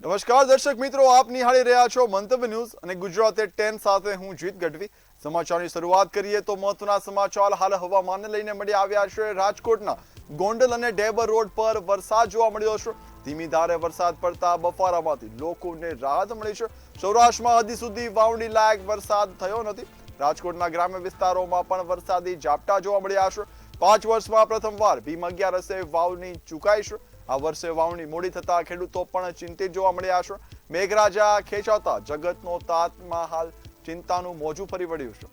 નમસ્કાર દર્શક મિત્રો, આપ નિહાળી રહ્યા છો મંતવ્ય ન્યૂઝ અને ગુજરાત એટ 10 સાથે હું જીત ગઢવી। સમાચારની શરૂઆત કરીએ તો મહત્વના સમાચાર હાલ હવામાનને લઈને મળી આવ્યા છે। રાજકોટના ગોંડલ અને ઢેબર રોડ પર વરસાદ જોવા મળ્યો છે। ધીમી ધારે વરસાદ પડતા બફારામાંથી લોકોને રાહત મળી છે। સૌરાષ્ટ્રમાં હજી સુધી વાવણી લાયક વરસાદ થયો નથી। રાજકોટના ગ્રામ્ય વિસ્તારોમાં પણ વરસાદી ઝાપટા જોવા મળ્યા છે। 5 વર્ષમાં પ્રથમવાર ભીમ 11 વાવણી ચૂકાઈ છે। આ વર્ષે વાવણી મોડી થતા ખેડૂતો પણ ચિંતિત જોવા મળ્યા છે। મેઘરાજા ખેંચાતા જગતનો તાતમાં હાલ ચિંતાનું મોજું ફરી વળ્યું છે।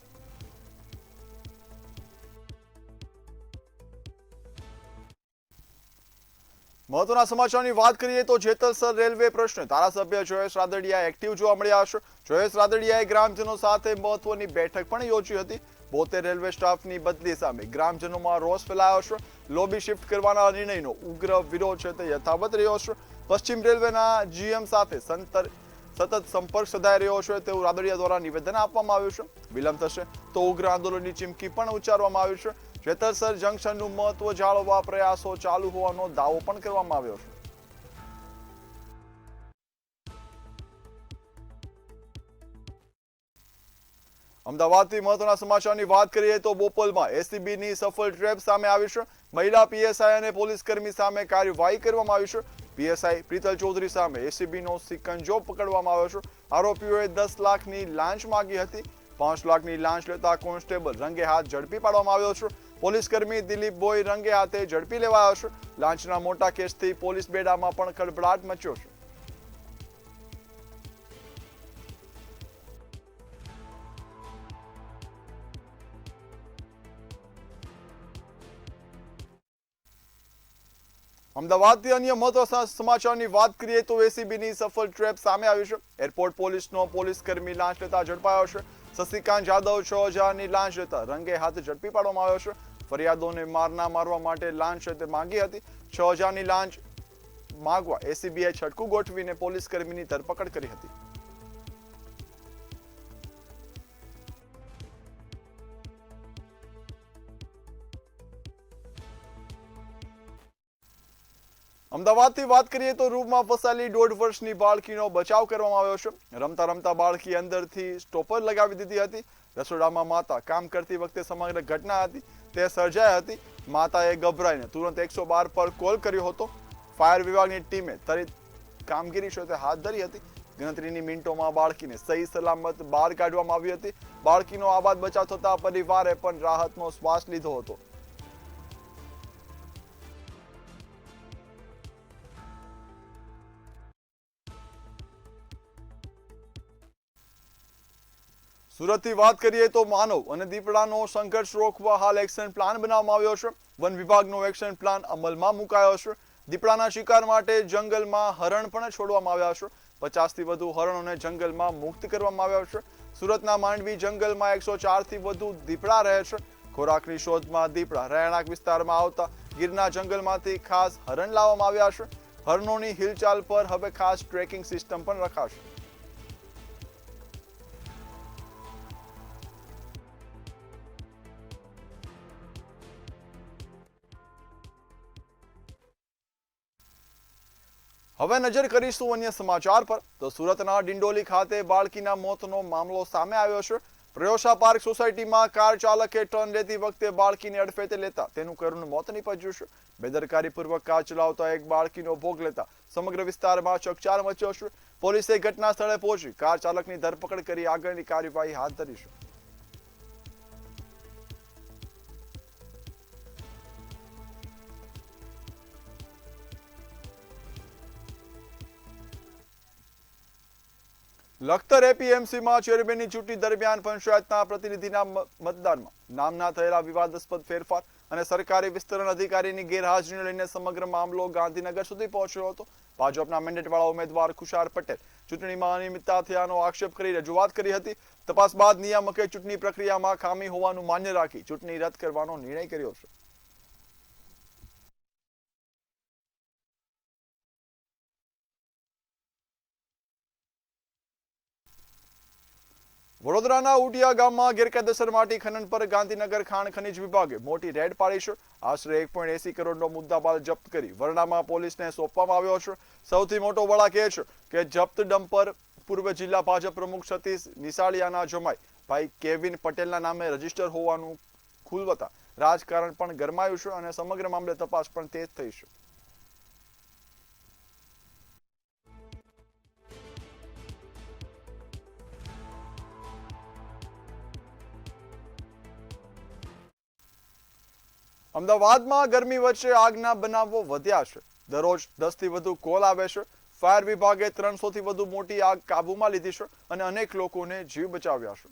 મહત્વના સમાચારની વાત કરીએ તો જેતલસર રેલવે પ્રશ્ને ધારાસભ્ય જયેશ રાદડિયા એક્ટિવ જોવા મળ્યા છે। જયેશ રાદડિયાએ ગ્રામજનો સાથે મહત્વની બેઠક પણ યોજી હતી। 72 રેલવે સ્ટાફની બદલી સામે ગ્રામજનોમાં રોષ ફેલાયો છે। લોબી શિફ્ટ કરવાના નિર્ણયનો ઉગ્ર વિરોધ છે તે યથાવત રહ્યો છે। પશ્ચિમ રેલવેના જીએમ સાથે સતત સંપર્ક સધાઈ રહ્યો છે તેવું રાદડિયા દ્વારા નિવેદન આપવામાં આવ્યું છે। વિલંબ થશે તો ઉગ્ર આંદોલનની ચીમકી પણ ઉચ્ચારવામાં આવી છે। જેતલસર જંકશનનું મહત્વ જાળવવા પ્રયાસો ચાલુ હોવાનો દાવો પણ કરવામાં આવ્યો છે। અમદાવાદથી મહત્વના સમાચારની વાત કરીએ તો બોપલમાં એસીબીની સફળ ટ્રેપ સામે આવી છે। મહિલા પીએસઆઈ અને પોલીસકર્મી સામે કાર્યવાહી કરવામાં આવી છે। પીએસઆઈ પ્રીતલ ચૌધરી સામે એસીબીનો સિકંજો પકડવામાં આવ્યો છે। આરોપીઓએ 10 લાખની લાંચ માંગી હતી। 5 લાખની લાંચ લેતા કોન્સ્ટેબલ રંગે હાથ ઝડપી પાડવામાં આવ્યો છે। પોલીસકર્મી દિલીપ બોય રંગે હાથે ઝડપી લેવાયો છે। લાંચના મોટા કેસથી પોલીસ બેડામાં પણ ખળભળાટ મચ્યો છે। અમદાવાદથી અન્ય મહત્વના સમાચારની વાત કરીએ તો એસીબીની સફળ ટ્રેપ સામે આવી છે। એરપોર્ટ પોલીસનો પોલીસકર્મી લાંચ લેતા ઝડપાયો છે। શશિકાંત જાદવ 6,000ની લાંચ લેતા રંગે હાથ ઝડપી પાડવામાં આવ્યો છે। ફરિયાદોને મારવા માટે લાંચ માંગી હતી। 6,000ની લાંચ માંગવા એસીબીએ છટકું ગોઠવીને પોલીસકર્મીની ધરપકડ કરી હતી। અમદાવાદથી વાત કરીએ તો રૂમમાં ફસાયેલી 1.5 વર્ષની બાળકીનો બચાવ કરવામાં આવ્યો છે। રમતા રમતા બાળકી અંદરથી સ્ટોપર લગાવી દીધી હતી। રસોડામાં માતા કામ કરતી વખતે સમગ્ર ઘટના હતી તે સર્જાઈ હતી। માતાએ ગભરાઈને તુરંત 112 પર કોલ કર્યો હતો। ફાયર વિભાગની ટીમે ત્વરિત કામગીરી છે તે હાથ ધરી હતી। ગણતરીની મિનિટોમાં બાળકીને સહી સલામત બહાર કાઢવામાં આવી હતી। બાળકીનો આબાદ બચાવ થતા પરિવારે પણ રાહતનો શ્વાસ લીધો હતો। સુરતથી વાત કરીએ તો માનવ અને દીપડાનો સંઘર્ષ રોકવા હાલ એક્શન પ્લાન બનાવવામાં આવ્યો છે। વન વિભાગનો એક્શન પ્લાન અમલમાં મુકાયો છે। દીપડાના શિકાર માટે જંગલમાં હરણ પણ છોડવામાં આવ્યા છે। 50થી વધુ હરણોને જંગલમાં મુક્ત કરવામાં આવ્યા છે। સુરતના માંડવી જંગલમાં 104થી વધુ દીપડા રહે છે। ખોરાકની શોધમાં દીપડા રહેણાંક વિસ્તારમાં આવતા ગીરના જંગલમાંથી ખાસ હરણ લાવવામાં આવ્યા છે। હરણોની હિલચાલ પર હવે ખાસ ટ્રેકિંગ સિસ્ટમ પણ રખાશે। હવે નજર કરીશું અન્ય સમાચાર પર તો સુરતના ડિંડોલી ખાતે બાળકીના મોતનો મામલો સામે આવ્યો છે। પ્રયોશા પાર્ક સોસાયટીમાં કાર ચાલકે ટર્ન લેતી વખતે બાળકીને અડફેટે લેતા તેનું કરુણ મોત નીપજ્યું છે। બેદરકારીપૂર્વક કાર ચલાવતા એક બાળકીનો ભોગ લેતા સમગ્ર વિસ્તારમાં ચકચાર મચ્યો છે। પોલીસે ઘટના સ્થળે પહોંચી કાર ચાલકની ધરપકડ કરી આગળની કાર્યવાહી હાથ ધરી છે। લખતર એપીએમસીમાં ચેરમેનની ચૂંટણી દરમિયાન પંચાયતના પ્રતિનિધિના મતદાનમાં નામના થયેલા વિવાદાસ્પદ ફેરફાર અને સરકારી વિસ્તરણ અધિકારીની ગેરહાજરીને લઈને સમગ્ર મામલો ગાંધીનગર સુધી પહોંચ્યો હતો। ભાજપના મેન્ડેટવાળા ઉમેદવાર ખુશાર પટેલ ચૂંટણીમાં અનિયમિતતા થયાનો આક્ષેપ કરી રજૂઆત કરી હતી। તપાસ બાદ નિયામકે ચૂંટણી પ્રક્રિયામાં ખામી હોવાનું માન્ય રાખી ચૂંટણી રદ કરવાનો નિર્ણય કર્યો છે। વડોદરાના ઉટિયા ગામમાં ગેરકાયદેસર માટી ખનન પર ગાંધીનગર ખાણ ખનીજ વિભાગે મોટી રેડ પાડી છે. આશરે 1.80 કરોડનો મુદ્દામાલ જપ્ત કરી વરણામાં પોલીસને સોંપવામાં આવ્યો છે. સૌથી મોટો વળાંક એ છે કે જપ્ત ડમ્પર પૂર્વ જિલ્લા ભાજપ પ્રમુખ સતીશ નિસાળિયાના જમાઈ ભાઈ કેવિન પટેલના નામે રજીસ્ટર હોવાનું ખુલવતા રાજકારણ પણ ગરમાયું છે અને સમગ્ર મામલે તપાસ પણ તેજ થઈ છે. અમદાવાદમાં ગરમી વચ્ચે આગના બનાવો વધ્યા છે. દરરોજ 10 થી વધુ કોલ આવે છે. ફાયર વિભાગે 300 થી વધુ મોટી આગ કાબૂમાં લીધી છે અને અનેક લોકોને જીવ બચાવ્યા છે.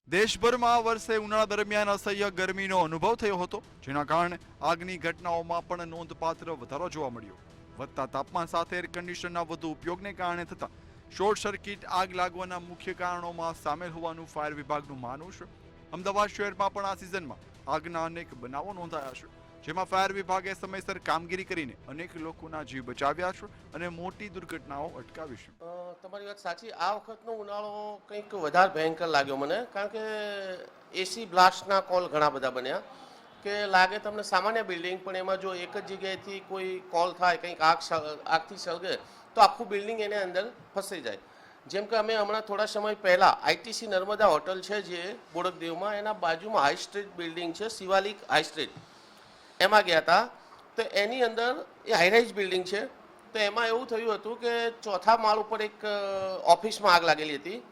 દેશભરમાં આ વર્ષે ઉનાળા દરમિયાન અસહ્ય ગરમીનો અનુભવ થયો હતો, જેના કારણે આગની ઘટનાઓમાં પણ નોંધપાત્ર વધારો જોવા મળ્યો. વધતા તાપમાન સાથે એર કન્ડિશનરના વધુ ઉપયોગને કારણે થતા શોર્ટ સર્કિટ આગ લાગવાના મુખ્ય કારણોમાં સામેલ હોવાનું ફાયર વિભાગનું માનવું છે. અમદાવાદ શહેરમાં પણ આ સિઝનમાં આગના અનેક બનાવો નોંધાયા છે, જેમાં ફાયર વિભાગે સમયસર કામગીરી કરીને અનેક લોકોના જીવ બચાવ્યા છે અને મોટી દુર્ઘટનાઓ અટકાવી છે. તમારી વાત સાચી. આ વખતનો ઉનાળો કંઈક વધારે ભયંકર લાગ્યો મને, કારણ કે એસી બ્લાસ્ટના કોલ ઘણા બધા બન્યા કે લાગે તમને સામાન્ય બિલ્ડિંગ, પણ એમાં જો એક જ જગ્યાએથી કોઈ કોલ થાય, કંઈક આગથી સળગે તો આખું બિલ્ડિંગ એને અંદર ફસાઈ જાય. જેમ કે અમે હમણાં થોડા સમય પહેલાં આઈટીસી નર્મદા હોટલ છે જે બોડકદેવમાં, એના બાજુમાં હાઈ સ્ટ્રીટ બિલ્ડિંગ છે, શિવાલિક હાઈ સ્ટ્રીટ, એમાં ગયા હતા. તો એની અંદર એ હાઈરાઇઝ બિલ્ડિંગ છે. તો એમાં એવું થયું હતું કે ચોથા માળ ઉપર એક ઓફિસમાં આગ લાગેલી હતી.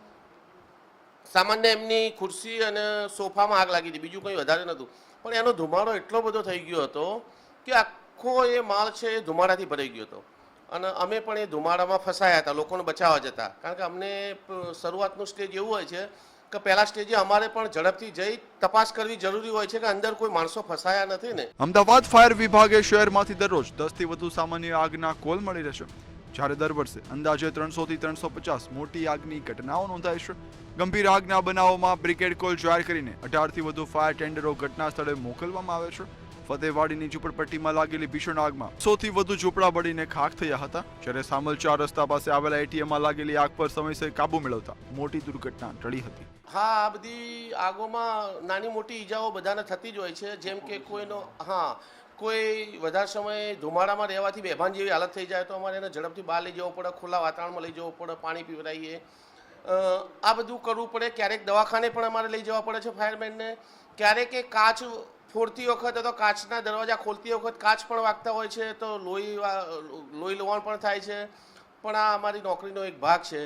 સામાન્ય એમની ખુરશી અને સોફામાં આગ લાગી હતી, બીજું કંઈ વધારે નહોતું. પણ એનો ધુમાડો એટલો બધો થઈ ગયો હતો કે આખો એ માળ છે એ ધુમાડાથી ભરાઈ ગયો હતો. અને અમે પણ એ ધુમાડામાં ફસાયા હતા લોકોને બચાવવા જતા, કારણ કે અમને શરૂઆતનું સ્ટેજ એવું હોય છે કે પહેલા સ્ટેજે અમારે પણ ઝડપથી જઈ તપાસ કરવી જરૂરી હોય છે કે અંદર કોઈ માણસો ફસાયા નથી ને. અમદાવાદ ફાયર વિભાગે શહેરમાંથી દરરોજ 10 થી વધુ સામાન્ય આગના કોલ મળી રહેશે, જ્યારે દર વર્ષે અંદાજે 300 થી 350 મોટી આગની ઘટનાઓ નોંધાય છે. ગંભીર આગના બનાવોમાં બ્રિગેડ કોલ જાહેર કરીને 18 થી વધુ ફાયર ટેન્ડરો ઘટના સ્થળે મોકલવામાં આવે છે. ફતેવાડીની ઝૂંપડપટ્ટીમાં લાગેલી ભીષણ આગમાં 100 થી વધુ ઝૂંપડા બળીને ખાખ થયા હતા, જ્યારે સામલ 4 રસ્તા પાસે આવેલા એટીએમમાં લાગેલી આગ પર સમયસર કાબુ મેળવતા મોટી દુર્ઘટના ટળી હતી. હા, આ બધી આગોમાં નાની મોટી ઈજાઓ બધાને થતી જ હોય છે. જેમ કે કોઈ વધારે સમય ધુમાડામાં રહેવાથી બેભાન જેવી હાલત થઈ જાય તો અમારે એને ઝડપથી બહાર લઈ જવું પડે, ખુલ્લા વાતાવરણમાં લઈ જવું પડે, પાણી પીવડાવીએ, આ બધું કરવું પડે. ક્યારેક દવાખાને પણ અમારે લઈ જવા પડે છે ફાયરમેનને. ક્યારેક એ કાચ ફોડતી વખત અથવા કાચના દરવાજા ખોલતી વખત કાચ પણ વાગતા હોય છે તો લોહી લોવાણ પણ થાય છે. પણ આ અમારી નોકરીનો એક ભાગ છે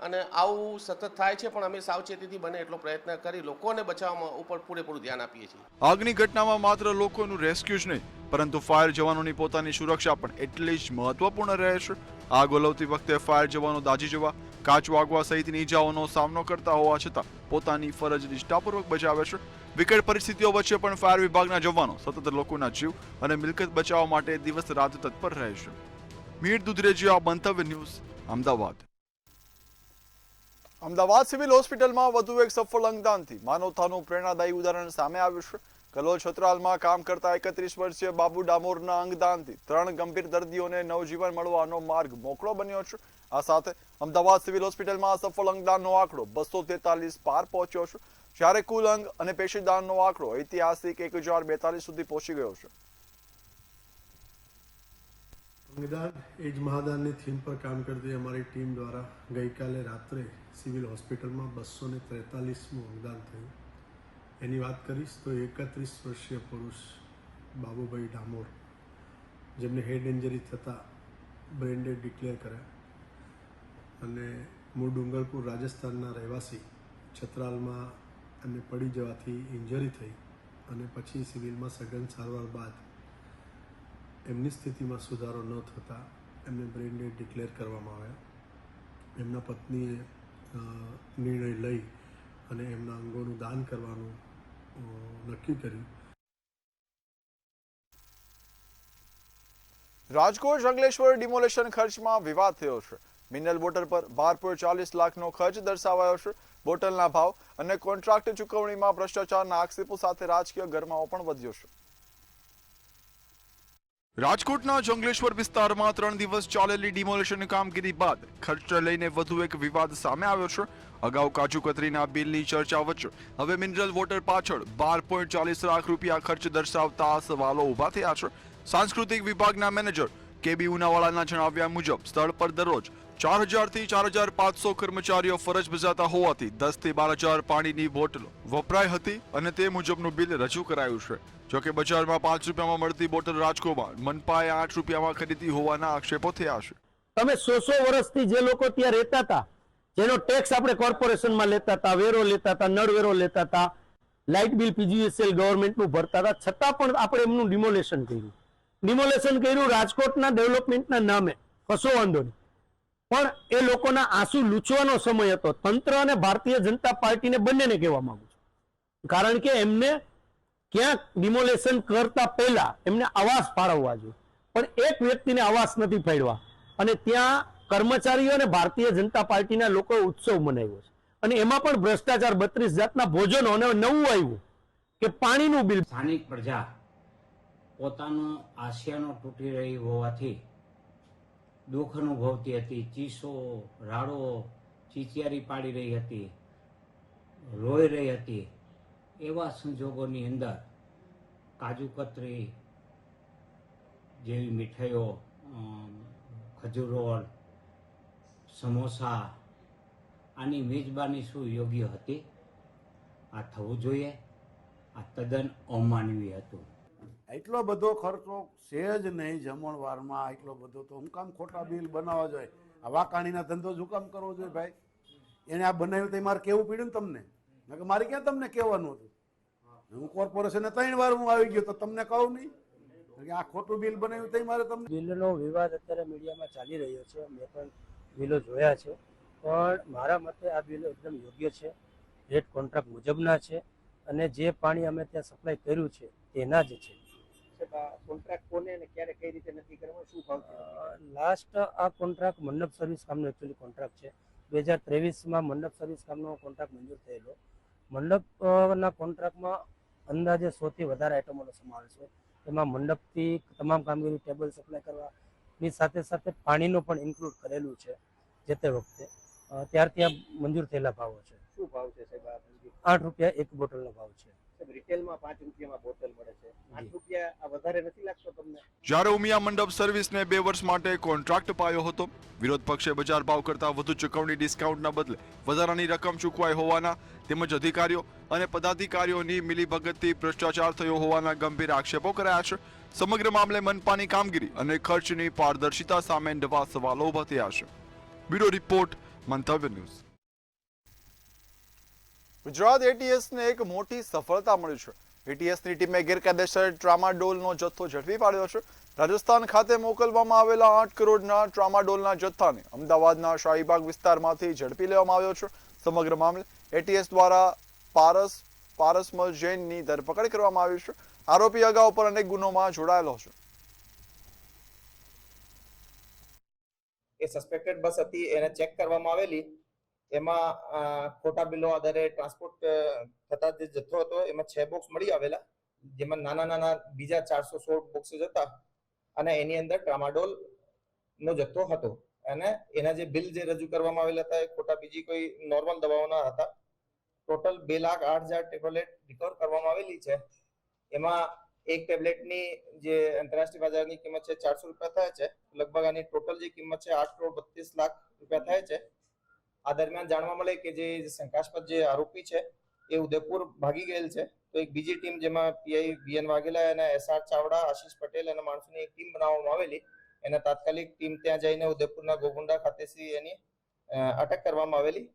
અને આવું સતત થાય છે, પણ અમે સાવચેતીથી બને એટલો પ્રયત્ન કરી લોકોને બચાવવામાં ઉપર પૂરેપૂરું ધ્યાન આપીએ છીએ. આગની ઘટનામાં માત્ર લોકોનું રેસ્ક્યુ જ નહીં, પરંતુ ફાયર જવાનોની પોતાની સુરક્ષા પણ એટલી જ મહત્વપૂર્ણ રહે છે. આગ ઓલવતી વખતે ફાયર જવાનો દાઝી જવા, કાચ વાગવા સહિતની ઈજાઓનો સામનો કરતા હોવા છતાં પોતાની ફરજ નિષ્ઠાપૂર્વક બજાવે છે. વિકટ પરિસ્થિતિઓ વચ્ચે પણ ફાયર વિભાગના જવાનો સતત લોકોના જીવ અને મિલકત બચાવવા માટે દિવસ રાત તત્પર રહે છે. મીર દુધરેજીયા, મંતવ્ય ન્યૂઝ, અમદાવાદ. અમદાવાદ સિવિલ હોસ્પિટલમાં વધુ એક સફળ અંગદાનથી માનવતાનું પ્રેરણાદાયી ઉદાહરણ સામે આવ્યું છે. કલોલ છત્રાલમાં કામ કરતા 31 વર્ષીય બાબુ ડામોરના અંગદાનથી 3 ગંભીર દર્દીઓને નવજીવન મળવાનો માર્ગ મોકળો બન્યો છે. આ સાથે અમદાવાદ સિવિલ હોસ્પિટલમાં સફળ અંગદાનનો આંકડો 243 પાર પહોંચ્યો છે, જ્યારે કુલ અંગ અને પેશીદાનનો આંકડો ઐતિહાસિક 1042 સુધી પહોંચી ગયો છે. અંગદાન એ જ મહાદાનની થીમ પર કામ કરતી અમારી ટીમ દ્વારા ગઈકાલે રાત્રે સિવિલ હોસ્પિટલમાં 243મું અંગદાન થયું. એની વાત કરીશ તો 31 વર્ષીય પુરુષ બાબુભાઈ ડામોર, જેમને હેડ ઇન્જરી થતાં બ્રેન ડેડ ડિક્લેર કર્યા અને મૂળ ડુંગરપુર રાજસ્થાનના રહેવાસી છત્રાલમાં એમને પડી જવાથી ઇન્જરી થઈ અને પછી સિવિલમાં સઘન સારવાર બાદ એમની સ્થિતિમાં સુધારો ન થતાં એમને બ્રેન ડેડ ડિક્લેર કરવામાં આવ્યા. એમના પત્નીએ નિર્ણય લઈ અને એમના અંગોનું દાન કરવાનું નક્કી કર્યું. રાજકોટ અંકલેશ્વર ડિમોલેશન ખર્ચમાં વિવાદ થયો છે. મિનરલ બોટલ પર 12.40 લાખનો ખર્ચ દર્શાવાયો છે. બોટલના ભાવ અને કોન્ટ્રાક્ટ ચૂકવણીમાં ભ્રષ્ટાચારના આક્ષેપો સાથે રાજકીય ગરમાવો પણ વધ્યો છે. રાજકોટના જંગલેશ્વર વિસ્તારમાં 3 દિવસ ચાલેલી ડિમોલિશન કામગીરી બાદ ખર્ચને લઈને વધુ એક વિવાદ સામે આવ્યો છે. અગાઉ કાજુ કતરીના બિલની ચર્ચા વચ્ચે હવે મિનરલ વોટર પાછળ 12.40 લાખ રૂપિયા ખર્ચ દર્શાવતા સવાલો ઉભા થયા છે. સાંસ્કૃતિક વિભાગના મેનેજર કેબી ઉનાવાળાના જણાવ્યા મુજબ સ્થળ પર દરરોજ 4000 થી 4500 કર્મચારીઓ ફરજ બજાવતા હોવાથી 10 થી 12000 પાણીની બોટલો વપરાઈ હતી અને તે મુજબનું બિલ રજૂ કરાયું છે. જોકે બજારમાં 5 રૂપિયામાં મળતી બોટલ રાજકોટમાં મનપાએ 8 રૂપિયામાં ખરીદી હોવાના આક્ષેપો થયા છે. તમે 100 વર્ષથી જે લોકો ત્યાં રહેતા હતા, જેનો ટેક્સ આપણે કોર્પોરેશનમાં લેતા હતા, વેરો લેતા હતા, નળ વેરો લેતા હતા, લાઇટ બિલ પીજીવીસીએલ ગવર્મેન્ટનું ભરતા હતા, છતાં પણ આપણે એમનું ડિમોલેશન કર્યું રાજકોટના ડેવલપમેન્ટના નામે. કશો વાંધો નહીં, પણ એ લોકોના આંસુ લૂછવાનો સમય હતો. તંત્ર અને ભારતીય જનતા પાર્ટીને બંનેને કહેવા માંગુ છું, કારણ કે એમને ક્યાંક ડિમોલેશન કરતા પહેલા એમને આવાસ ફાળવવા જોઈએ, પણ એક વ્યક્તિને આવાસ નથી ફાળવ્યા અને ત્યાં કર્મચારીઓ અને ભારતીય જનતા પાર્ટીના લોકો ઉત્સવ મનાવ્યો છે અને એમાં પણ ભ્રષ્ટાચાર 32 જાતના ભોજનો અને નવું આવ્યું કે પાણીનું બિલ. સ્થાનિક પ્રજા પોતાનું આશિયાનો તૂટી રહી હોવાથી દુઃખ અનુભવતી હતી. ચીસો, રાડો, ચીચિયારી પાડી રહી હતી, રોઈ રહી હતી. એવા સંજોગોની અંદર કાજુ કતરી જેવી મીઠાઈઓ, ખજૂર રોલ, સમોસા, આની મેજબાની શું યોગ્ય હતી? આ થવું જોઈએ? આ તદ્દન અમાનવીય હતું. એટલો બધો ખર્ચો છે જ નહીં જમણવારમાં. એટલો બધો તો હું કામ ખોટા બિલ બનાવવા જોઈએ? આ વાકાણીના ધંધો શું કામ કરવો જોઈએ ભાઈ? એને આ બનાવ્યું તો મારે કેવું પડ્યું ને તમને? કે મારે ક્યાં તમને કહેવાનું હતું? હું કોર્પોરેશને 3 વાર હું આવી ગયો તો તમને કહું નહીં કે આ ખોટું બિલ બનાવ્યું તો મારે તમને. બિલનો વિવાદ અત્યારે મીડિયામાં ચાલી રહ્યો છે. મેં પણ બિલો જોયા છે, પણ મારા મતે આ બિલો એકદમ યોગ્ય છે, રેટ કોન્ટ્રાક્ટ મુજબના છે અને જે પાણી અમે ત્યાં સપ્લાય કર્યું છે તેના જ છે. કોન્ટ્રાક્ટ કોને અને ક્યારે કઈ રીતે નક્કી કરવો, શું ભાવ? લાસ્ટ આ કોન્ટ્રાક્ટ મંડપ સર્વિસ કામનો એકચ્યુઅલી કોન્ટ્રાક્ટ છે. 2023માં મંડપ સર્વિસ કામનો કોન્ટ્રાક્ટ મંજૂર થયેલો. મંડપના કોન્ટ્રાક્ટમાં અંદાજે 100 થી વધારે આઇટમોનો સમાવેશ છે. એમાં મંડપથી તમામ કામગીરી, ટેબલ સપ્લાય કરવાની સાથે સાથે પાણીનો પણ ઇન્ક્લુડ કરેલું છે. જે તે વખતે ત્યારથી આ મંજૂર થયેલા ભાવો છે. શું ભાવ છે સાહેબ? 8 રૂપિયા એક બોટલનો ભાવ છે. રિટેલમાં 5 રૂપિયામાં બોટલ મળે છે. 8 રૂપિયા આ વધારે નથી લાગતો તમને? જ્યારે ઉમિયા મંડપ સર્વિસને 2 વર્ષ માટે કોન્ટ્રાક્ટ પાયો હતો, વિરોધ પક્ષે બજાર ભાવ કરતા વધુ ચૂકવણી ડિસ્કાઉન્ટના બદલે વધારાની રકમ ચૂકવાઈ હોવાના તેમજ અધિકારીઓ અને પદાધિકારીઓની મિલીભગતથી ભ્રષ્ટાચાર થયો હોવાના ગંભીર આક્ષેપો કરાયા છે. સમગ્ર મામલે મનપાની કામગીરી અને ખર્ચની પારદર્શિતા સામે નવા સવાલો ઉભા થયા છે. બ્યુરો રિપોર્ટ, મંતવ્ય ન્યૂઝ. ગુજરાત એટીએસને એક મોટી સફળતા મળી છે. એટીએસની ટીમે ગેરકાયદેસર ટ્રામાડોલનો જથ્થો ઝડપી પાડ્યો છે. રાજસ્થાન ખાતે મોકલવામાં આવેલા 8 કરોડના ટ્રામાડોલના જથ્થાને અમદાવાદના શાહીબાગ વિસ્તારમાંથી ઝડપી લેવામાં આવ્યો છે. સમગ્ર મામલે એટીએસ દ્વારા પારસમલ જૈનની ધરપકડ કરવામાં આવી છે. આરોપી અગાઉ પર અનેક ગુનામાં જોડાયેલો છે. એ સસ્પેક્ટેડ બસ હતી, એને ચેક કરવામાં આવેલી. એમાં ખોટા બિલો આધારે ટ્રાન્સપોર્ટ થતા જે જથ્થો હતો એમાં 6 બોક્સ મળી આવેલા, જેમાં નાના બીજા 416 બોક્સીસ હતા અને એની અંદર ટ્રામાડોલ નો જથ્થો હતો. અને એના જે બિલ જે રજૂ કરવામાં આવેલા હતા એ ખોટા બીજી કોઈ નોર્મલ દવાઓના હતા. ટોટલ 2,08,000 ટેબ્લેટ રિકવર કરવામાં આવેલી છે. એમાં એક ટેબ્લેટની જે આંતરરાષ્ટ્રીય બજારની કિંમત છે 400 રૂપિયા થાય છે. લગભગ આની ટોટલ જે કિંમત છે 8 કરોડ 32 લાખ રૂપિયા થાય છે. આ દરમિયાન જાણવા મળે કે જે શંકાસ્પદ જે આરોપી છે એ ઉદયપુર ભાગી ગયેલ છે. તો એક બીજી ટીમ જેમાં પીઆઈ બીએન વાઘેલા અને એસઆર ચાવડા, આશીષ પટેલ અને માણસોની એક ટીમ બનાવવામાં આવેલી. એના તાત્કાલિક ટીમ ત્યાં જઈને ઉદયપુરના ગોગુંડા ખાતેથી એની અટક કરવામાં આવેલી.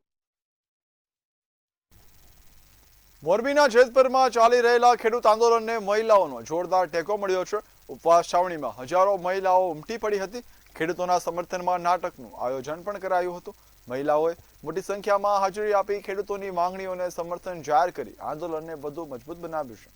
મોરબીના જેતપુરમાં ચાલી રહેલા ખેડૂત આંદોલનને મહિલાઓનો જોરદાર ટેકો મળ્યો છે. ઉપવાસ છાવણીમાં હજારો મહિલાઓ ઉમટી પડી હતી. ખેડૂતોના સમર્થનમાં નાટકનું આયોજન પણ કરાયું હતું. મહિલાઓએ મોટી સંખ્યામાં હાજરી આપી ખેડૂતોની માંગણીઓને સમર્થન જાહેર કરી આંદોલનને વધુ મજબૂત બનાવ્યું છે.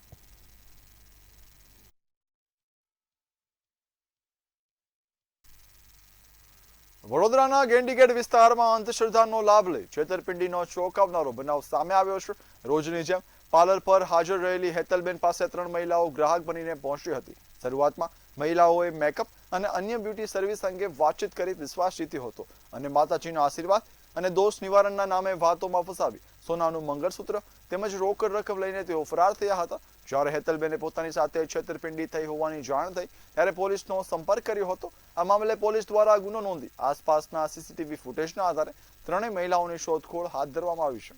વડોદરાના ગેંડીગેટ વિસ્તારમાં અંધશ્રદ્ધાનો લાભ લઈ છેતરપિંડીનો ચોંકાવનારો બનાવ સામે આવ્યો છે. રોજની જેમ પાર્લર પર હાજર રહેલી હેતલબેન પાસે 3 મહિલાઓ ગ્રાહક બનીને પહોંચી હતી. શરૂઆતમાં મહિલાઓએ મેકઅપ અને અન્ય બ્યુટી સર્વિસ અંગે વાતચીત કરી વિશ્વાસ જીત્યો હતો અને માતાજીના આશીર્વાદ અને દોષ નિવારણના નામે વાતોમાં ફસાવી સોનાનું મંગળસૂત્ર તેમજ રોકડ રકમ લઈને તેઓ ફરાર થયા હતા। જ્યારે હેતલબેને પોતાની સાથે છેતરપિંડી થઈ હોવાની જાણ થઈ ત્યારે પોલીસનો સંપર્ક કર્યો હતો। આ મામલે પોલીસ દ્વારા ગુનો નોંધી આસપાસના સીસીટીવી ફૂટેજના આધારે ત્રણેય મહિલાઓની શોધખોળ હાથ ધરવામાં આવી છે।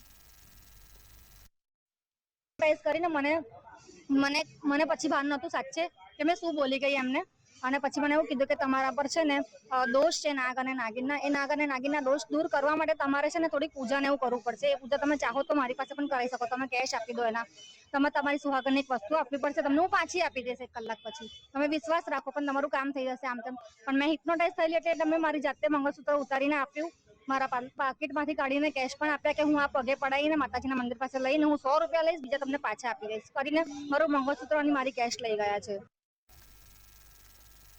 પ્રેસ કરીને મને પછી ભાન નહોતું સાચે કે મેં શું બોલી ગઈ એમને, અને પછી મને એવું કીધું કે તમારા પર છે ને દોષ છે નાગ અને નાગિનના, એ નાગ અને નાગિનના દોષ દૂર કરવા માટે તમારે છે ને થોડી પૂજા ને એવું કરવું પડશે। એ પૂજા તમે ચાહો તો મારી પાસે પણ કરાવી શકો, તમે કેશ આપી દો એના, તમે તમારી સુહાગનની એક વસ્તુ આપવી પડશે, તમને હું પાછી આપી દઈશ 1 કલાક પછી, તમે વિશ્વાસ રાખો પણ તમારું કામ થઈ જશે આમ તેમ। પણ મેં હિપ્નોટાઇઝ થયેલી એટલે તમે મારી જાતે મંગળસૂત્ર ઉતારીને આપ્યું, મારા પાકીટમાંથી કાઢીને કેશ પણ આપ્યા કે હું આ પગે પડાવીને માતાજીના મંદિર પાસે લઈને હું 100 રૂપિયા લઈશ, બીજા તમને પાછા આપી દઈશ કરીને મારું મંગળસૂત્ર અને મારી કેશ લઈ ગયા છે।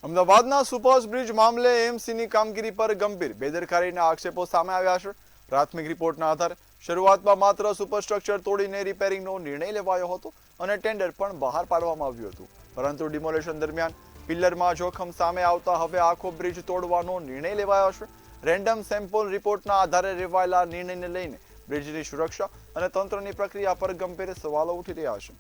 અમદાવાદના સુપર બ્રિજ મામલે એએમસીની કામગીરી પર ગંભીર બેદરકારીના આક્ષેપો સામે આવ્યા છે। પ્રાથમિક રિપોર્ટના આધારે શરૂઆતમાં માત્ર સુપરસ્ટ્રક્ચર તોડીને રિપેરિંગનો નિર્ણય લેવાયો હતો અને ટેન્ડર પણ બહાર પાડવામાં આવ્યું હતું, પરંતુ ડિમોલેશન દરમિયાન પિલ્લરમાં જોખમ સામે આવતા હવે આખો બ્રિજ તોડવાનો નિર્ણય લેવાયો છે। રેન્ડમ સેમ્પલ રિપોર્ટના આધારે લેવાયેલા નિર્ણયને લઈને બ્રિજની સુરક્ષા અને તંત્રની પ્રક્રિયા પર ગંભીર સવાલો ઉઠી રહ્યા છે।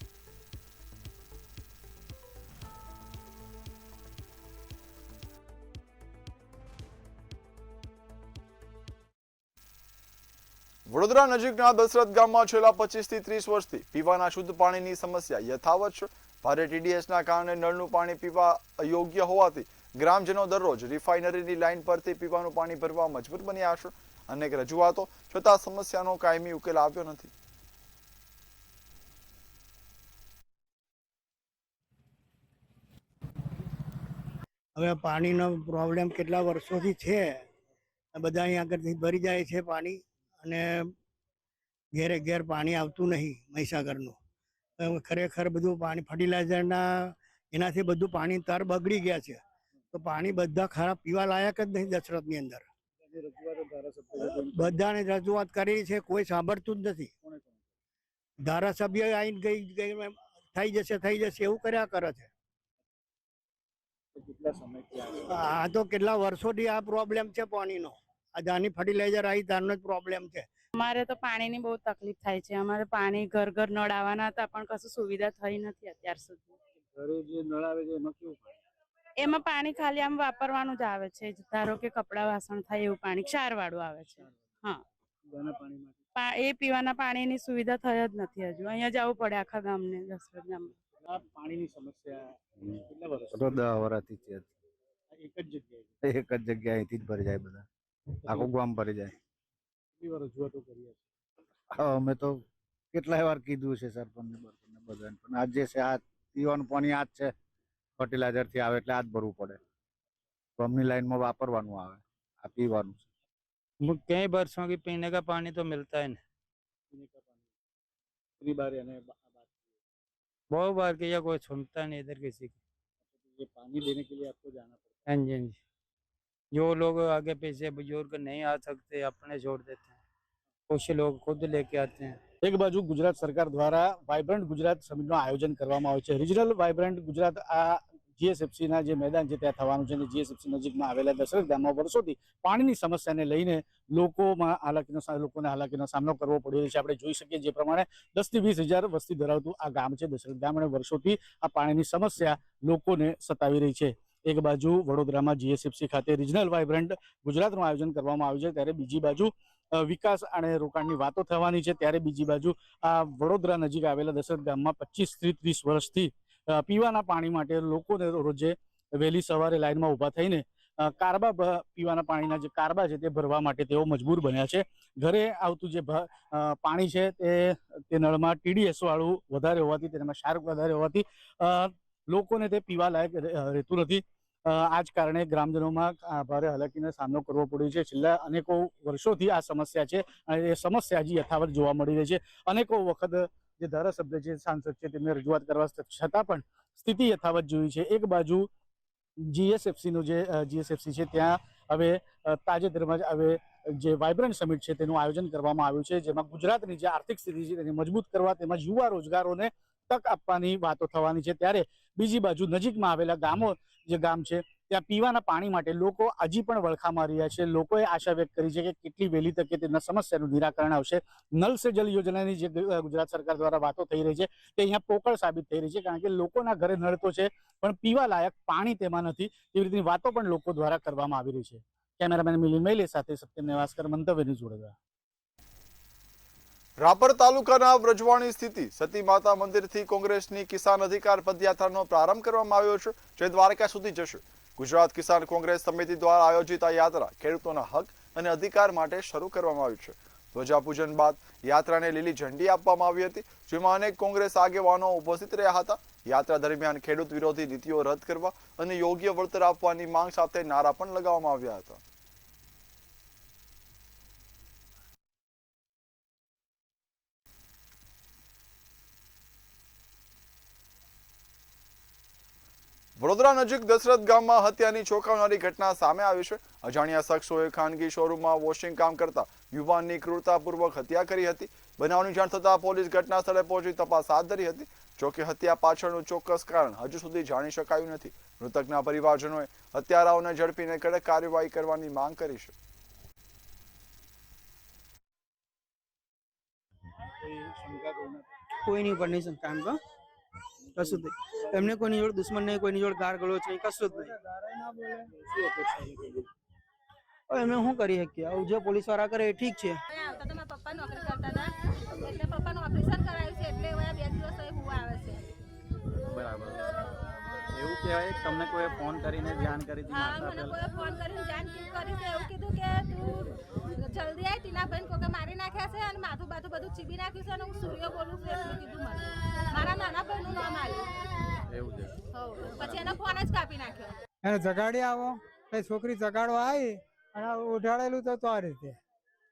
વડોદરા નજીકના દશરથ ગામમાં છેલ્લા 25 થી 30 વર્ષથી પીવાના શુદ્ધ પાણીની સમસ્યા યથાવત છે। ભારે ટીડીએસના કારણે નળનું પાણી પીવા અયોગ્ય હોવાથી ગ્રામજનો દરરોજ રિફાઇનરીની લાઇન પરથી પીવાનું પાણી ભરવા મજબૂર બન્યા છે। અનેક રજૂઆતો છતાં સમસ્યાનો કાયમી ઉકેલ આવ્યો નથી। હવે પાણીનો પ્રોબ્લેમ કેટલા વર્ષોથી છે, બધા અહીં આગળથી ભરી જાય છે પાણી, અને ઘેરે ઘેર પાણી આવતું નહીં મહીસાગરનું। ખરેખર બધું પાણી ફર્ટિલાઇઝરના એનાથી બધું પાણી તર બગડી ગયા છે, તો પાણી બધા ખરાબ પીવા લાયક જ નહીં દશરથની અંદર। બધાને રજૂઆત કરી છે, કોઈ સાંભળતું જ નથી। ધારાસભ્ય આવીને ગઈ થઈ જશે એવું કર્યા કરે છે। આ તો કેટલા વર્ષોથી આ પ્રોબ્લેમ છે પાણીનો, આ જાની ફર્ટિલાઇઝર આવી ત્યારનો જ પ્રોબ્લેમ છે। અમારે તો પાણીની બહુ તકલીફ થાય છે, અમારે પાણી ઘર ઘર નળ આવવાના હતા પણ કશું સુવિધા થઈ નથી અત્યાર સુધી। ઘરે જે નળ આવે છે એમાં કેવું એમાં પાણી ખાલી આમ વાપરવાનું જ આવે છે, ધારો કે કપડાં વાસણ થાય એવું પાણી ક્ષાર વાળું આવે છે। હા, એ પીવાના પાણીની સુવિધા થઈ જ નથી હજુ, અહીંયા જવું પડે આખા ગામને, દશરથ ગામમાં। પાણીની સમસ્યા કેટલા વર્ષ? 10 વર્ષથી છે, એક જ જગ્યાએ અહીંથી જ ભરી જાય, બધા આખું ગામ ભરી જાય। કેટલી વાર રજૂઆતો કરી છે? અમે તો કેટલાય વાર કીધું છે સરપંચને બધાને, પણ આજ જે છે આ પીવાનું પાણી આ જ છે, ફર્ટિલાઇઝર થી આવે એટલે આ જ ભરવું પડે, ગામની લાઈનમાં વાપરવાનું આવે, આ પીવાનું છે। कई वर्षों की पीने का पानी तो मिलता है नहीं, कितनी बार यानी बहुत बार किया, कोई सुनता नहीं इधर किसी की। ये पानी देने के लिए आपको जाना पड़ता हाँ जी, हाँ जी, जो लोग आगे पीछे बुजुर्ग नहीं आ सकते अपने छोड़ देते हैं, कुछ लोग खुद लेके आते हैं। એક બાજુ ગુજરાત સરકાર દ્વારા વાઇબ્રન્ટ ગુજરાત સમિટનું આયોજન કરવામાં આવે છે। રિજનલ વાઇબ્રન્ટ ગુજરાત આ જીએસએફસીના જે મેદાન છે ત્યાં થવાનું છે, અને જીએસએફસી નજીકમાં આવેલા દશરથ ગામમાં વર્ષોથી પાણીની સમસ્યાને લઈને લોકોને હાલાકીનો સામનો કરવો પડી રહ્યો છે। આપણે જોઈ શકીએ જે પ્રમાણે 10 થી 20 હજાર વસ્તી ધરાવતું આ ગામ છે દશરથ ગામ, અને વર્ષોથી આ પાણીની સમસ્યા લોકોને સતાવી રહી છે। એક બાજુ વડોદરામાં જીએસએફસી ખાતે રિજનલ વાઇબ્રન્ટ ગુજરાતનું આયોજન કરવામાં આવ્યું છે, ત્યારે બીજી બાજુ વિકાસ અને રોકાણની વાતો થવાની છે, ત્યારે બીજી બાજુ આ વડોદરા નજીક આવેલા દશરથ ગામમાં 25 થી 30 વર્ષથી પીવાના પાણી માટે લોકોને રોજે વહેલી સવારે લાઈનમાં ઊભા થઈને કારબા પીવાના પાણીના જે કારબા છે તે ભરવા માટે તેઓ મજબૂર બન્યા છે। ઘરે આવતું જે પાણી છે તે નળમાં ટીડીએસ વાળું વધારે હોવાથી, તેમાં ક્ષાર વધારે હોવાથી લોકોને તે પીવા લાયક રહેતું નથી। આ જ કારણે ગ્રામજનોમાં ભારે હાલાકીનો સામનો કરવો પડ્યો છે। છેલ્લા અનેકો વર્ષોથી આ સમસ્યા છે, અને એ સમસ્યા હજી યથાવત જોવા મળી રહી છે। અનેકો વખત જે ધારાસભ્ય છે, સાંસદ છે, તેમને રજૂઆત કરવા છતાં પણ સ્થિતિ યથાવત જોઈ છે। એક બાજુ જીએસએફસી છે ત્યાં હવે તાજેતરમાં જ હવે જે વાઇબ્રન્ટ સમિટ છે તેનું આયોજન કરવામાં આવ્યું છે, જેમાં ગુજરાતની જે આર્થિક સ્થિતિ છે તેને મજબૂત કરવા, તેમજ યુવા રોજગારોને તક આપવાની વાતો થવાની છે. ત્યારે બીજી બાજુ નજીકમાં આવેલા ગામો જે ગામ છે ત્યાં પીવાના પાણી માટે લોકો હજી પણ વલખા મારી રહ્યા છે. લોકોએ આશા વ્યક્ત કરી છે કે કેટલી વહેલી તકે તેમના સમસ્યાનું નિરાકરણ આવશે. નલ સે જલ યોજનાની જે ગુજરાત સરકાર દ્વારા વાતો થઈ રહી છે તે અહીંયા પોકળ સાબિત થઈ રહી છે, કારણ કે લોકોના ઘરે નળ તો છે પણ પીવા લાયક પાણી તેમાં નથી. એવી રીતની વાતો પણ લોકો દ્વારા કરવામાં આવી રહી છે. કેમેરામેન મિલિંદ મૈલે સાથે સત્યમ નેવાસકર, મંતવ્યની જોડે. રાપર તાલુકાના વ્રજવાણી સ્થિતિ સતી માતા મંદિરથી કોંગ્રેસની કિસાન અધિકાર પદયાત્રાનો પ્રારંભ કરવામાં આવ્યો છે, જે દ્વારકા સુધી જશે. ગુજરાત કિસાન કોંગ્રેસ સમિતિ દ્વારા આયોજિત આ યાત્રા ખેડૂતોના હક અને અધિકાર માટે શરૂ કરવામાં આવી છે. ધ્વજાપૂજન બાદ યાત્રાને લીલી ઝંડી આપવામાં આવી હતી, જેમાં અનેક કોંગ્રેસ આગેવાનો ઉપસ્થિત રહ્યા હતા. યાત્રા દરમિયાન ખેડૂત વિરોધી નીતિઓ રદ કરવા અને યોગ્ય વળતર આપવાની માંગ સાથે નારા પણ લગાવવામાં આવ્યા હતા. વડોદરા નજીક દશરથ ગામમાં હત્યાની ચોંકાવનારી ઘટના સામે આવી છે. અજાણ્યા શખ્સોએ ખાનગી શોરૂમમાં વોશિંગ કામ કરતા યુવાનની ક્રૂરતાપૂર્વક હત્યા કરી હતી. બનાવની જાણ થતાં પોલીસ ઘટના સ્થળે પહોંચી તપાસ હાથ ધરી હતી. જોકે હત્યા પાછળનું ચોક્કસ કારણ હજુ સુધી જાણી શકાયું નથી. મૃતકના પરિવારજનોએ હત્યારાઓને ઝડપીને કડક કાર્યવાહી કરવાની માંગ કરી છે. કોઈની ઉપર નહીં શંકા એમ તો કશું જ નહીં. એમને કોઈની જોડે દુશ્મન નહીં, કોઈની જોડે ગાર ગળો છે, કશું જ નહીં. એમને શું કરી શકીએ? આવું જે પોલીસ વાળા કરે એ ઠીક છે. પપ્પા નોકરી કરતા હતા એટલે પપ્પાનું ઓપરેશન કરાવ્યું છે એટલે 2 દિવસ હું આવે છે. બરાબર. એવું કહેવાય કે તમને કોઈ ફોન કરીને જાણ કરી હતી? હા, મને કોઈ ફોન કરીને જાણ કરી છે. એવું કીધું કે તું જલ્દી આય, ટીનાભાઈ કોકે મારી નાખ્યા છે અને માથું બાથું બધું ચીબી નાખ્યું છે અને હું સૂર્ય બોલું છું એટલું કીધું મને. મારા નાના ભાઈનું નામ આવ્યું. એવું છે. પછી એનો ફોન જ કાપી નાખ્યો. એને જગાડી આવો, કઈ છોકરી જગાડવા આવી અને ઉઠાડેલું તો આ રીતે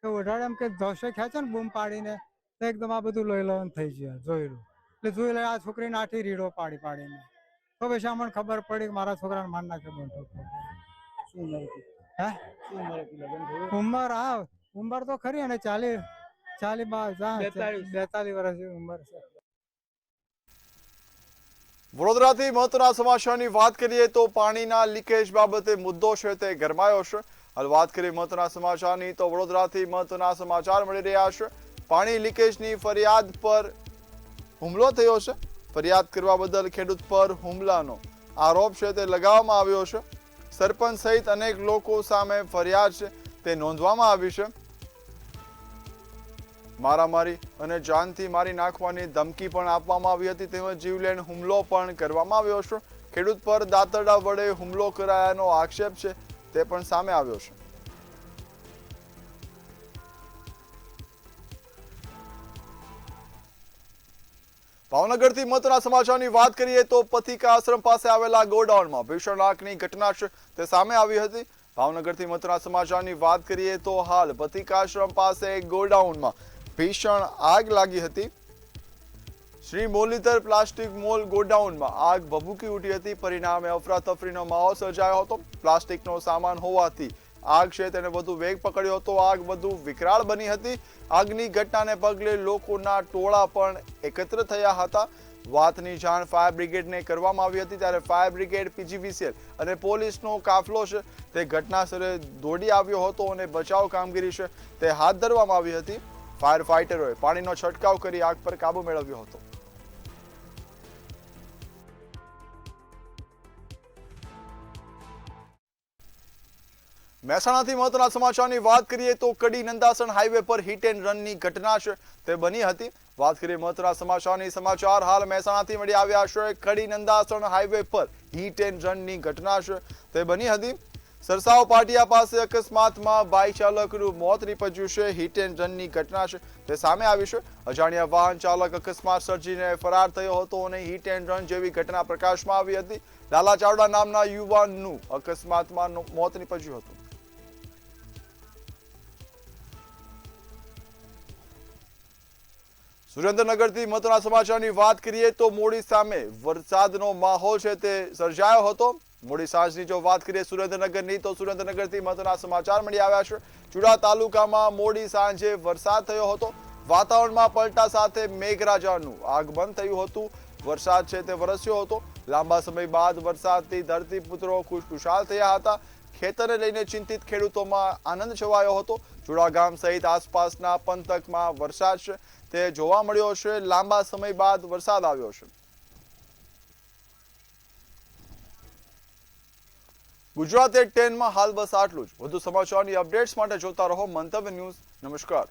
ઉઠાડે એમ કે ધોશે ખેંચે ને બૂમ પાડીને તો એકદમ આ બધું લોહી લોહન થઈ ગયું. જોયેલું એટલે જોઈ લે આ છોકરીને આઠી રીડો પાડીને તો પછી અમને ખબર પડી કે મારા છોકરાને માર નાખ્યો. શું ઉંમર? હા, ઉંમર તો ખરી અને 42 વર્ષની ઉંમર છે. વડોદરાથી મહત્વના સમાચારની વાત કરીએ તો પાણીના લીકેજ બાબતે મુદ્દો છે તે ગરમાયો છે. હાલ વાત કરીએ મહત્વના સમાચારની તો વડોદરાથી મહત્વના સમાચાર મળી રહ્યા છે. પાણી લીકેજની ફરિયાદ પર હુમલો થયો છે. ફરિયાદ કરવા બદલ ખેડૂત પર હુમલાનો આરોપ છે તે લગાવવામાં આવ્યો છે. સરપંચ સહિત અનેક લોકો સામે ફરિયાદ છે તે નોંધવામાં આવી છે. મારામારી અને જાનથી મારી નાખવાની ધમકી પણ આપવામાં આવી હતી, તેમજ જીવલેણ હુમલો પણ કરવામાં આવ્યો છે. ખેડૂત પર દાતરડા વડે હુમલો કરાયાનો આક્ષેપ છે તે પણ સામે આવ્યો છે. ભાવનગરથી મહત્વના સમાચારની વાત કરીએ તો પથિકા આશ્રમ પાસે આવેલા ગોડાઉનમાં ભીષણ આગની ઘટના છે તે સામે આવી હતી. ભાવનગરથી મહત્વના સમાચારની વાત કરીએ તો હાલ પથિકા આશ્રમ પાસે ગોડાઉનમાં ભીષણ આગ લાગી હતી. શ્રી મોલીધર પ્લાસ્ટિક મોલ ગોડાઉનમાં આગ ભભૂકી ઉઠી હતી. પરિણામે અફરાતફરીનો માહોલ સર્જાયો હતો. પ્લાસ્ટિકનો સામાન હોવાથી આગ છે તેને વધુ વેગ પકડ્યો હતો. આગ વધુ વિકરાળ બની હતી. આગની ઘટનાને પગલે લોકોના ટોળા પણ એકત્ર થયા હતા. વાતની જાણ ફાયર બ્રિગેડને કરવામાં આવી હતી, ત્યારે ફાયર બ્રિગેડ, પીજીવીસીએલ અને પોલીસનો કાફલો છે તે ઘટના સ્થળે દોડી આવ્યો હતો અને બચાવ કામગીરી છે તે હાથ ધરવામાં આવી હતી. ફાયર ફાઇટરોએ પાણીનો છંટકાવ કરી આગ પર કાબુ મેળવ્યો હતો. મહેસાણાથી મહત્વના સમાચારની વાત કરીએ તો કડી નંદાસણ હાઈવે પર હિટ એન્ડ રનની ઘટના છે તે બની હતી. વાત કરીએ મહત્વના સમાચારની. સમાચાર હાલ મહેસાણાથી મળી આવ્યા છે. કડી નંદાસણ હાઈવે પર હિટ એન્ડ રનની ઘટના છે તે બની હતી. સરસાવ પાટિયા પાસે અકસ્માતમાં બાઇક ચાલકનું મોત નીપજ્યું છે. હિટ એન્ડ રનની ઘટના છે તે સામે આવી છે. અજાણ્યા વાહન ચાલક અકસ્માત સર્જીને ફરાર થયો હતો અને હિટ એન્ડ રન જેવી ઘટના પ્રકાશમાં આવી હતી. લાલા ચાવડા નામના યુવાનનું અકસ્માતમાં મોત નીપજ્યું હતું. સુરેન્દ્રનગરથી મહત્વના સમાચારની વાત કરીએ તો મોડી સામે વરસાદનો માહોલ છે તે સર્જાયો હતો. મોડી સાંજની જો વાત કરીએ સુરેન્દ્રનગરની તો સુરેન્દ્રનગરથી મહત્વના સમાચાર મળી આવ્યા છે. ચુડા તાલુકામાં મોડી સાંજે વરસાદ થયો હતો. વાતાવરણમાં પલટા સાથે મેઘરાજાનું આગમન થયું હતું. વરસાદ છે તે વરસ્યો હતો. લાંબા સમય બાદ વરસાદથી ધરતીપુત્રો ખુશખુશાલ થયા હતા. ખેતરને લઈને ચિંતિત ખેડૂતોમાં આનંદ છવાયો હતો. ચુડા ગામ સહિત આસપાસના પંથકમાં વરસાદ છે તે જોવા મળ્યો છે. લાંબા સમય બાદ વરસાદ આવ્યો છે. ગુજરાત એટ 10 માં હાલ બસ આટલું જ. વધુ સમાચારની અપડેટ્સ માટે જોતા રહો મંતવ્ય ન્યૂઝ. નમસ્કાર.